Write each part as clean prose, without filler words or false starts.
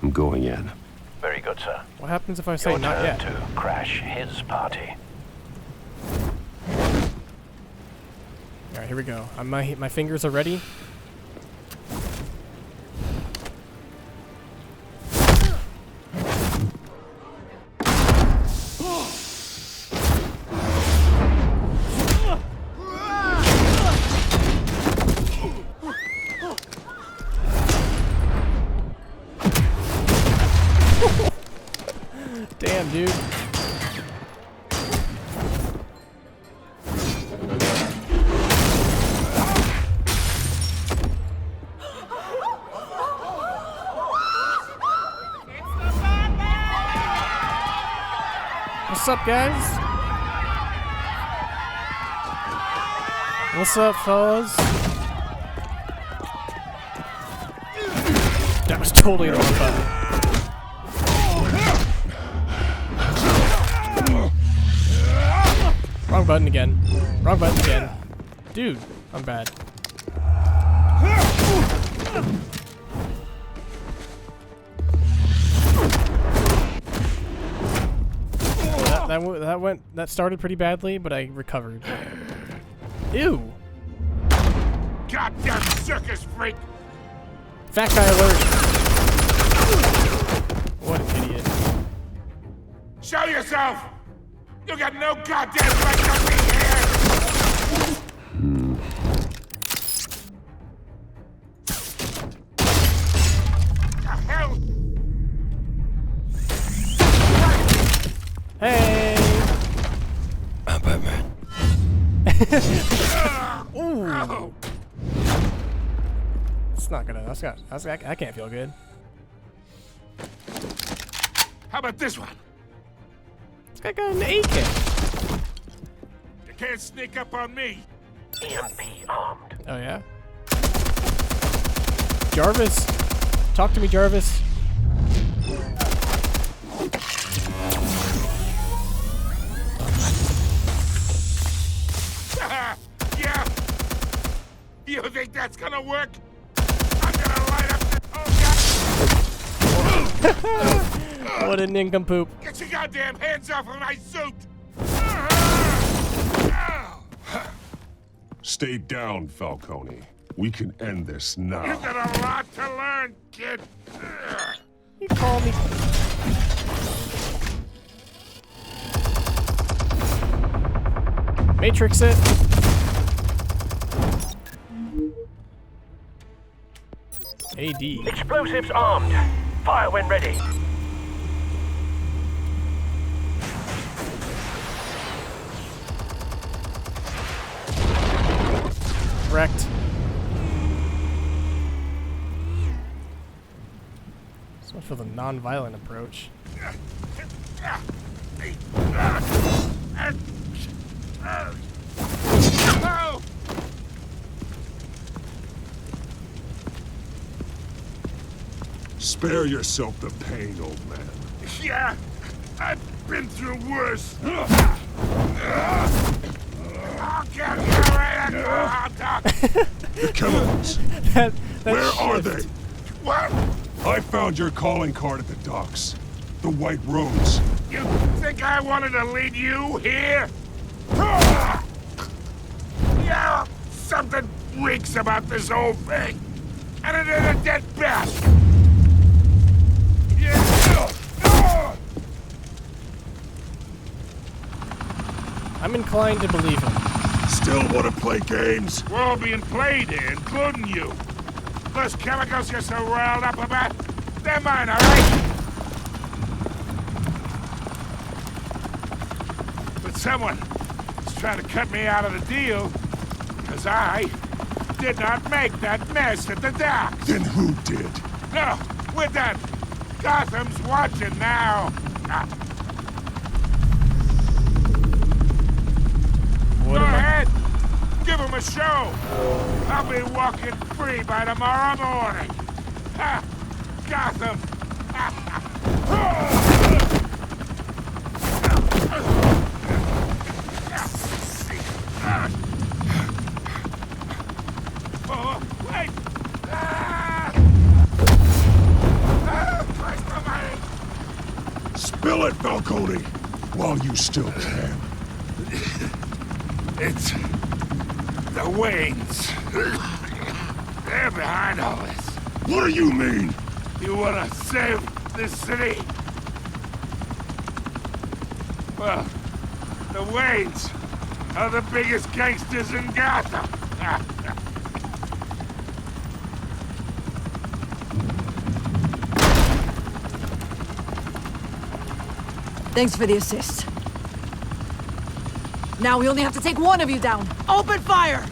I'm going in. Very good, sir. What happens if I say Your not turn yet? to crash his party. Alright, here we go. My fingers are ready. Damn, dude. What's up, guys? What's up, fellas? That was totally the wrong button. Wrong button again. Wrong button again. Dude, I'm bad. That started pretty badly, but I recovered. Ew. Goddamn circus freak! Fat guy alert. What an idiot. Show yourself! You got no goddamn right to be here! The hell? Hey! I'm Batman. Ooh. It's not gonna. I can't feel good. How about this one? This guy got an AK. You can't sneak up on me. EMP armed. Oh yeah. Jarvis, talk to me, Jarvis. Yeah. You think that's gonna work? I'm gonna light up the What a nincompoop. Get your goddamn hands off of my suit! Stay down, Falcone. We can end this now. You've got a lot to learn, kid. You call me. Matrix it. AD. Explosives armed. Fire when ready. Wrecked. So much for the non-violent approach. Spare yourself the pain, old man. Yeah, I've been through worse. I'll get you right at The chemicals. that Where are shift. they? What? I found your calling card at the docks. The White Rose. You think I wanted to lead you here? Yeah, something reeks about this whole thing. And it is a dead bat. Yeah. I'm inclined to believe him. Still want to play games? We're all being played here, including you. Those chemicals you're so riled up about, they're mine, all right? But someone is trying to cut me out of the deal, because I did not make that mess at the docks. Then who did? No, we're done. Gotham's watching now. Go ahead. Give him a show. I'll be walking free by tomorrow morning. Ha! Gotham. Oh, wait. My Kill it, Falcone! While you still can. It's the Waynes. They're behind all this. What do you mean? You wanna save this city? Well, the Waynes are the biggest gangsters in Gotham. Thanks for the assist. Now we only have to take one of you down. Open fire!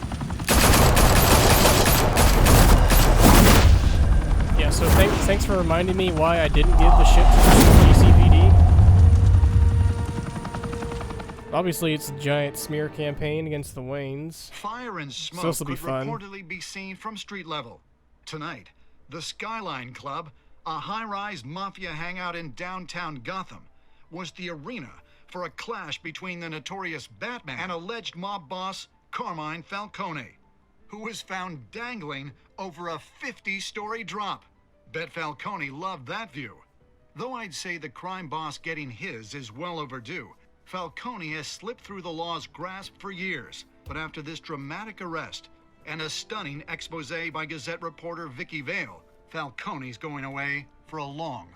Yeah, so thanks for reminding me why I didn't give the ship to the GCPD. Obviously, it's a giant smear campaign against the Waynes. Fire and smoke So this'll be could fun. reportedly be seen from street level. Tonight, the Skyline Club, a high-rise mafia hangout in downtown Gotham, was the arena for a clash between the notorious Batman and alleged mob boss Carmine Falcone, who was found dangling over a 50-story drop. Bet Falcone loved that view. Though I'd say the crime boss getting his is well overdue, Falcone has slipped through the law's grasp for years. But after this dramatic arrest and a stunning expose by Gazette reporter Vicky Vale, Falcone's going away for a long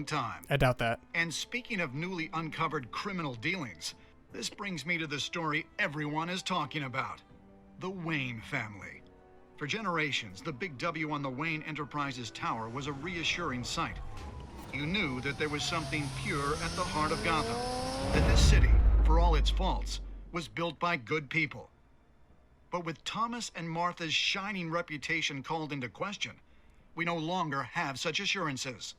time. I doubt that. And speaking of newly uncovered criminal dealings, this brings me to the story everyone is talking about. The Wayne family. For generations, the big W on the Wayne Enterprises tower was a reassuring sight. You knew that there was something pure at the heart of Gotham. That this city, for all its faults, was built by good people. But with Thomas and Martha's shining reputation called into question, we no longer have such assurances.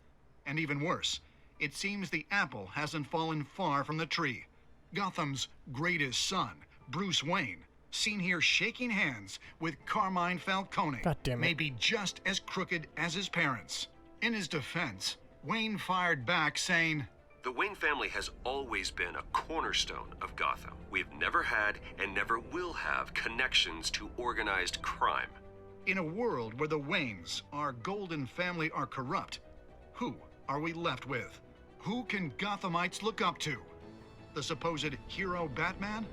And even worse, it seems the apple hasn't fallen far from the tree. Gotham's greatest son, Bruce Wayne, seen here shaking hands with Carmine Falcone, God damn it. may be just as crooked as his parents. In his defense, Wayne fired back saying, "The Wayne family has always been a cornerstone of Gotham. We've never had and never will have connections to organized crime." in a world where the Waynes, our golden family, are corrupt, who are we left with? Who can Gothamites look up to? The supposed hero Batman?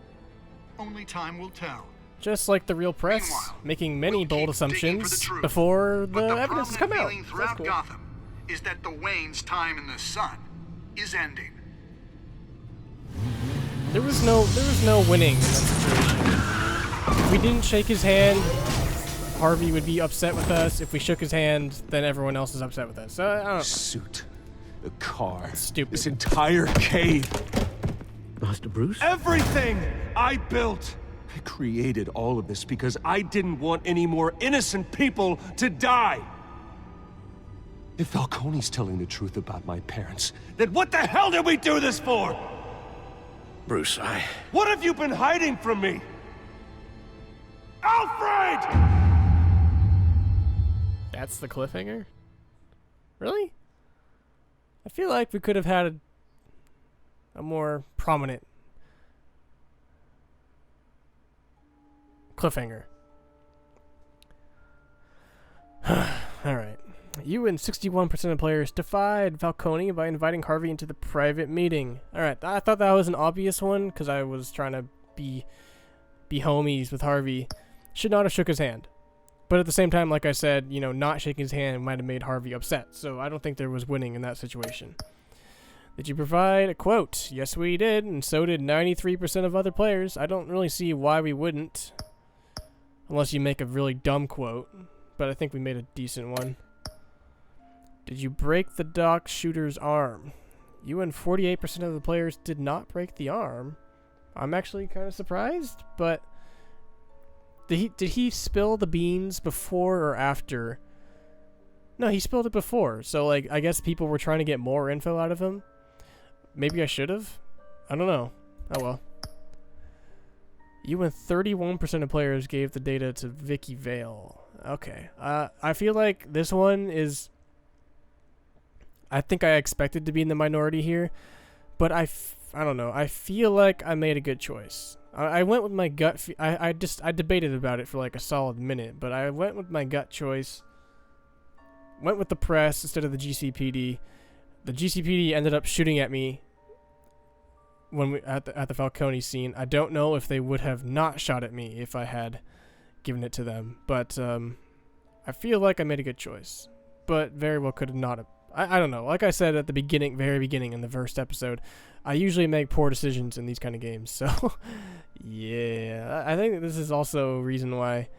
Only time will tell. Just like the real press, Meanwhile, making many we'll bold keep digging for the assumptions truth. before But the evidence has come prominent out. feeling That's throughout cool. Gotham is that the Waynes' time in the sun is ending. There was no winning in that situation. If we didn't shake his hand, Harvey would be upset with us. If we shook his hand, then everyone else is upset with us. So I don't know. Suit. The car. Stupid. This entire cave. Master Bruce? Everything I built. I created all of this because I didn't want any more innocent people to die. If Falcone's telling the truth about my parents, then what the hell did we do this for? Bruce, What have you been hiding from me? Alfred! That's the cliffhanger? Really? I feel like we could have had a more prominent cliffhanger. Alright. You and 61% of players defied Falcone by inviting Harvey into the private meeting. Alright, I thought that was an obvious one because I was trying to be homies with Harvey. Should not have shook his hand. But at the same time, like I said, you know, not shaking his hand might have made Harvey upset. So I don't think there was winning in that situation. Did you provide a quote? Yes, we did, and so did 93% of other players. I don't really see why we wouldn't. Unless you make a really dumb quote. But I think we made a decent one. Did you break the dock shooter's arm? You and 48% of the players did not break the arm. I'm actually kind of surprised, but did he spill the beans before or after? No, he spilled it before. So like I guess people were trying to get more info out of him. Maybe I should have. I don't know. Oh well. You and 31% of players gave the data to Vicky Vale. Okay. I feel like this one is... I think I expected to be in the minority here, but I don't know. I feel like I made a good choice. I went with my gut. I debated about it for like a solid minute, but I went with my gut choice. Went with the press instead of the GCPD. The GCPD ended up shooting at me when we at the Falcone scene. I don't know if they would have not shot at me if I had given it to them, but I feel like I made a good choice, but very well could have not have. I don't know. Like I said at the very beginning in the first episode, I usually make poor decisions in these kind of games. So, yeah, I think this is also a reason why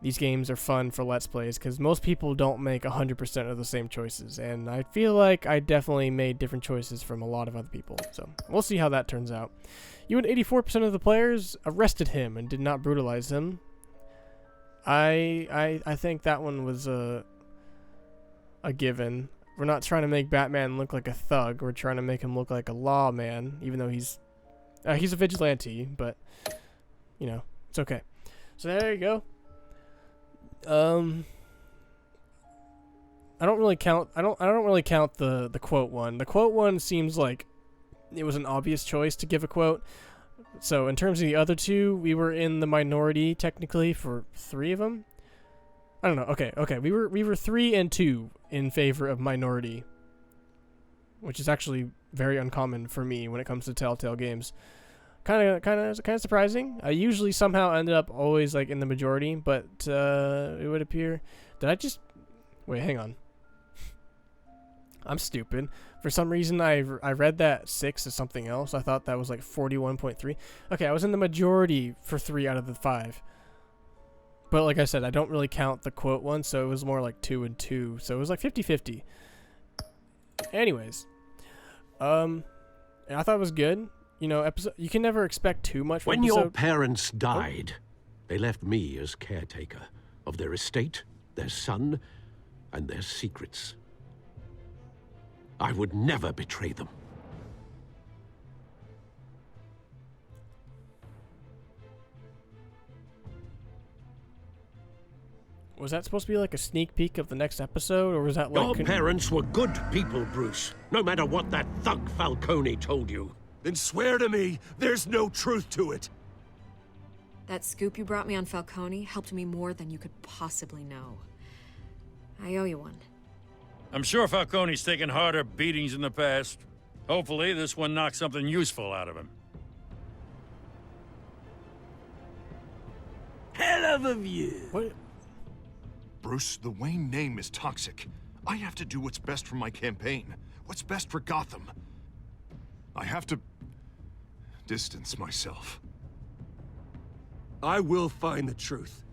these games are fun for Let's Plays, because most people don't make 100% of the same choices, and I feel like I definitely made different choices from a lot of other people. So, we'll see how that turns out. You and 84% of the players arrested him and did not brutalize him. I think that one was a given. We're not trying to make Batman look like a thug. We're trying to make him look like a lawman, even though he's a vigilante, but you know, it's okay. So there you go. I don't really count the quote one. The quote one seems like it was an obvious choice to give a quote. So in terms of the other two, we were in the minority technically for 3 of them. I don't know. Okay. We were 3 and 2 in favor of minority, which is actually very uncommon for me when it comes to Telltale games. Kind of surprising. I usually somehow ended up always like in the majority, but it would appear. Did I just wait? Hang on. I'm stupid. For some reason, I read that 6 is something else. I thought that was like 41.3. Okay, I was in the majority for 3 out of the 5. But like I said, I don't really count the quote one, so it was more like 2 and 2. So it was like 50-50. Anyways, and I thought it was good. You know, you can never expect too much from When episode. your parents died, they left me as caretaker of their estate, their son, and their secrets. I would never betray them. Was that supposed to be like a sneak peek of the next episode, or was that like... Your parents were good people, Bruce, no matter what that thug Falcone told you. Then swear to me there's no truth to it. That scoop you brought me on Falcone helped me more than you could possibly know. I owe you one. I'm sure Falcone's taken harder beatings in the past. Hopefully, this one knocks something useful out of him. Hell of a view. What? Bruce, the Wayne name is toxic. I have to do what's best for my campaign. What's best for Gotham. I have to distance myself. I will find the truth.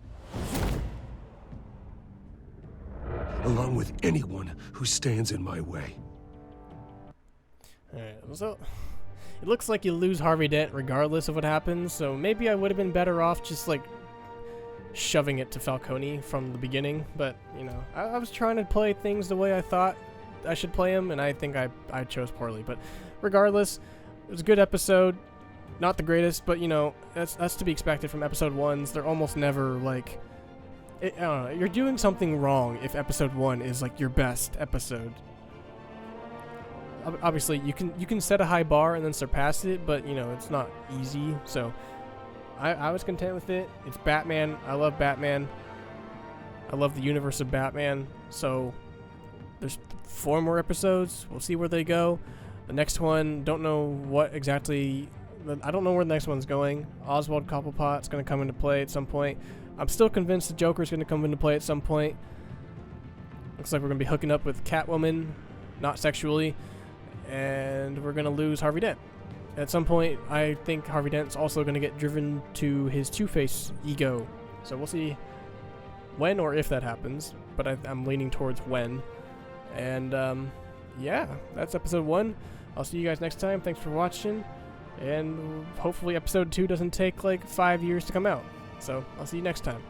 Along with anyone who stands in my way. Alright, so it looks like you lose Harvey Dent regardless of what happens, so maybe I would have been better off just like shoving it to Falcone from the beginning, but you know, I was trying to play things the way I thought I should play them, and I think I chose poorly, but regardless, it was a good episode. Not the greatest, but you know, that's to be expected from episode 1s. They're almost never like... I don't know, you're doing something wrong if episode 1 is like your best episode. Obviously, you can set a high bar and then surpass it, but you know, it's not easy, so I was content with it. It's Batman. I love Batman. I love the universe of Batman, so there's 4 more episodes. We'll see where they go. The next one, don't know what exactly... I don't know where the next one's going. Oswald Cobblepot's going to come into play at some point. I'm still convinced the Joker's going to come into play at some point. Looks like we're going to be hooking up with Catwoman, not sexually, and we're going to lose Harvey Dent. At some point, I think Harvey Dent's also going to get driven to his Two-Face ego. So we'll see when or if that happens, but I'm leaning towards when. And yeah, that's episode 1. I'll see you guys next time. Thanks for watching. And hopefully episode 2 doesn't take like 5 years to come out. So I'll see you next time.